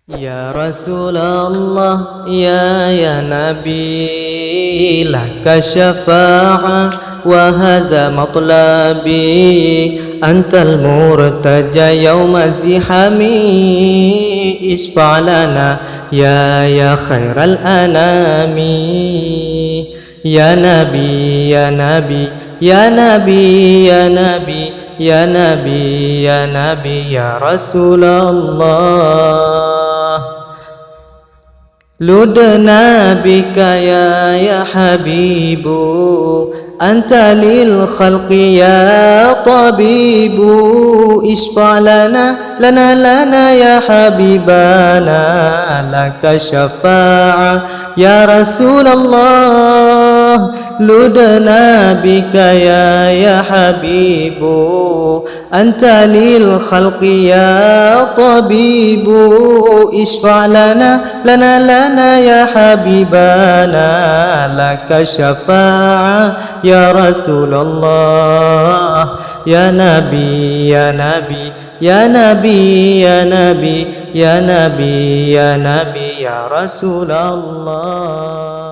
Ya Rasulullah, ya Nabi, laka syafa'a wa hadha matlabi, antal murtaja yawma zihami, isfa' lana ya khairal anami. Ya Nabi, ya Nabi, ya Nabi, ya Nabi, ya Nabi, ya Nabi, ya Rasulullah. لدنا بك يا حبيب، أنت للخلق يا طبيب، اشفع لنا يا حبيبنا، لك شفاعة يا رسول الله. لدنا بك يا حبيب، أنت للخلق يا طبيب، اشفع لنا يا حبيبنا، لك شفاعة يا رسول الله. يا نبي يا نبي يا نبي يا نبي يا نبي يا نبي يا رسول الله.